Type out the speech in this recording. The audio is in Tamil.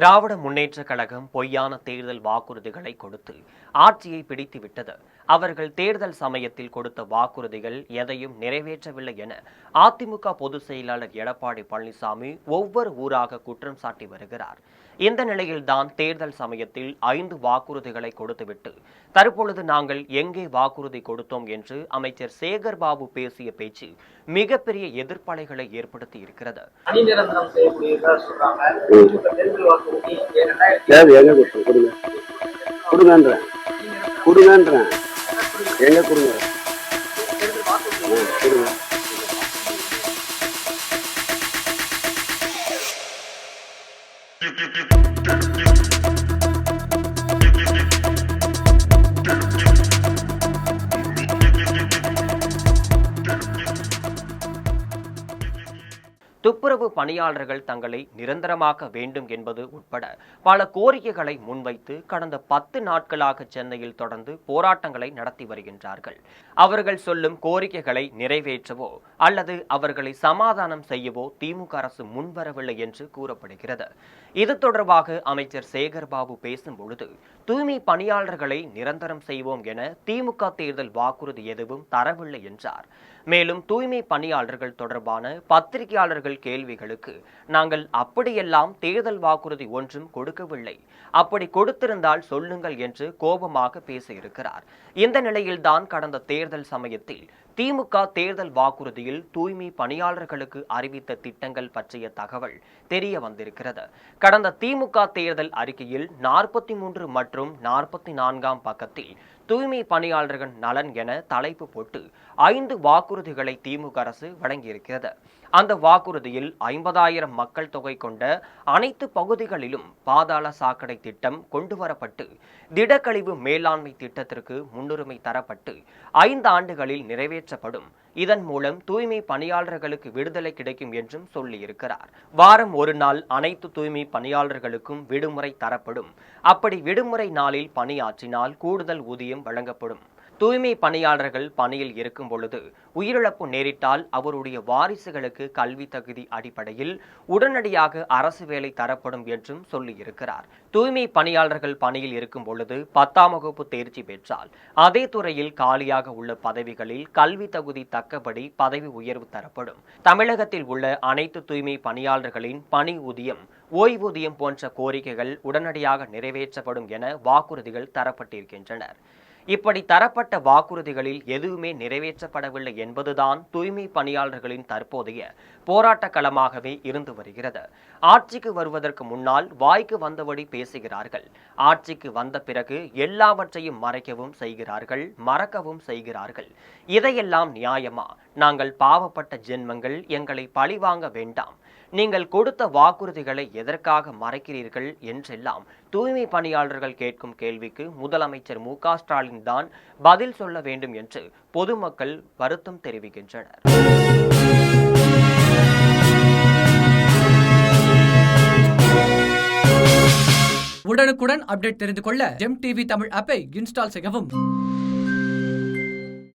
திராவிட முன்னேற்றக் கழகம் பொய்யான தேர்தல் வாக்குறுதிகளை கொடுத்து ஆட்சியை பிடித்துவிட்டது. அவர்கள் தேர்தல் சமயத்தில் கொடுத்த வாக்குறுதிகள் எதையும் நிறைவேற்றவில்லை என அதிமுக பொதுச் செயலாளர் எடப்பாடி பழனிசாமி ஒவ்வொரு ஊராக குற்றம் சாட்டி வருகிறார். இந்த நிலையில்தான் தேர்தல் சமயத்தில் 5 வாக்குறுதிகளை கொடுத்துவிட்டு தற்பொழுது நாங்கள் எங்கே வாக்குறுதி கொடுத்தோம் என்று அமைச்சர் சேகர்பாபு பேசிய பேச்சு மிகப்பெரிய எதிர்ப்பலைகளை ஏற்படுத்தி இருக்கிறது. துப்புரவு பணியாளர்கள் தங்களை நிரந்தரமாக்க வேண்டும் என்பது உட்பட பல கோரிக்கைகளை முன்வைத்து கடந்த 10 நாட்களாக சென்னையில் தொடர்ந்து போராட்டங்களை நடத்தி வருகின்றார்கள். அவர்கள் சொல்லும் கோரிக்கைகளை நிறைவேற்றவோ அல்லது அவர்களை சமாதானம் செய்யவோ திமுக அரசு முன்வரவில்லை என்று கூறப்படுகிறது. இது தொடர்பாக அமைச்சர் சேகர்பாபு பேசும்பொழுது, தூய்மை பணியாளர்களை நிரந்தரம் செய்வோம் என திமுக தேர்தல் வாக்குறுதி எதுவும் தரவில்லை என்றார். மேலும் தூய்மை பணியாளர்கள் தொடர்பான பத்திரிகையாளர்கள் கேள்விகளுக்கு நாங்கள் அப்படியெல்லாம் தேர்தல் வாக்குறுதி ஒன்றும் கொடுக்கவில்லை, அப்படி கொடுத்திருந்தால் சொல்லுங்கள் என்று கோபமாக பேசியிருக்கிறார். இந்த நிலையில்தான் கடந்த தேர்தல் சமயத்தில் திமுக தேர்தல் வாக்குறுதியில் தூய்மை பணியாளர்களுக்கு அறிவித்த திட்டங்கள் பற்றிய தகவல் தெரிய வந்திருக்கிறது. கடந்த திமுக தேர்தல் அறிக்கையில் 43 மற்றும் 44ஆம் பக்கத்தில் தூய்மை பணியாளர்கள் நலன் என தலைப்பு போட்டு 5 வாக்குறுதிகளை திமுக அரசு வழங்கியிருக்கிறது. அந்த வாக்குறுதியில் 50,000 மக்கள் தொகை கொண்ட அனைத்து பகுதிகளிலும் பாதாள சாக்கடை திட்டம் கொண்டுவரப்பட்டு திடக்கழிவு மேலாண்மை திட்டத்திற்கு முன்னுரிமை தரப்பட்டு 5 ஆண்டுகளில் நிறைவேற்றப்படும். இதன் மூலம் தூய்மை பணியாளர்களுக்கு விடுதலை கிடைக்கும் என்றும் சொல்லியிருக்கிறார். வாரம் ஒரு நாள் அனைத்து தூய்மை பணியாளர்களுக்கும் விடுமுறை தரப்படும். அப்படி விடுமுறை நாளில் பணியாற்றினால் கூடுதல் ஊதியம் வழங்கப்படும். தூய்மை பணியாளர்கள் பணியில் இருக்கும் பொழுது உயிரிழப்பு நேரிட்டால் அவருடைய வாரிசுகளுக்கு கல்வி தகுதி அடிப்படையில் உடனடியாக அரசு வேலை தரப்படும் என்றும் சொல்லியிருக்கிறார். தூய்மை பணியாளர்கள் பணியில் இருக்கும் பொழுது 10ஆம் வகுப்பு தேர்ச்சி பெற்றால் அதே துறையில் காலியாக உள்ள பதவிகளில் கல்வி தகுதி தக்கபடி பதவி உயர்வு தரப்படும். தமிழகத்தில் உள்ள அனைத்து தூய்மை பணியாளர்களின் பணி ஊதியம், ஓய்வூதியம் போன்ற கோரிக்கைகள் உடனடியாக நிறைவேற்றப்படும் என வாக்குறுதிகள் தரப்பட்டிருக்கின்றன. இப்படி தரப்பட்ட வாக்குறுதிகளில் எதுவுமே நிறைவேற்றப்படவில்லை என்பதுதான் தூய்மை பணியாளர்களின் தற்போதைய போராட்ட களமாகவே இருந்து வருகிறது. ஆட்சிக்கு வருவதற்கு முன்னால் வாய்க்கு வந்தபடி பேசுகிறார்கள். ஆட்சிக்கு வந்த பிறகு எல்லாவற்றையும் மறைக்கவும் செய்கிறார்கள், மறக்கவும் செய்கிறார்கள். இதையெல்லாம் நியாயமா? நாங்கள் பாவப்பட்ட ஜென்மங்கள், எங்களை பழிவாங்க வேண்டாம். நீங்கள் கொடுத்த வாக்குறுதிகளை எதற்காக மறைக்கிறீர்கள் என்றெல்லாம் தூய்மை பணியாளர்கள் கேட்கும் கேள்விக்கு முதலமைச்சர் மு.க. ஸ்டாலின் தான் பதில் சொல்ல வேண்டும் என்று பொதுமக்கள் வருத்தம் தெரிவிக்கின்றனர். உடனுக்குடன் அப்டேட் தெரிந்து கொள்ள ஜெம் டிவி தமிழ் ஆப்பை இன்ஸ்டால் செய்யவும்.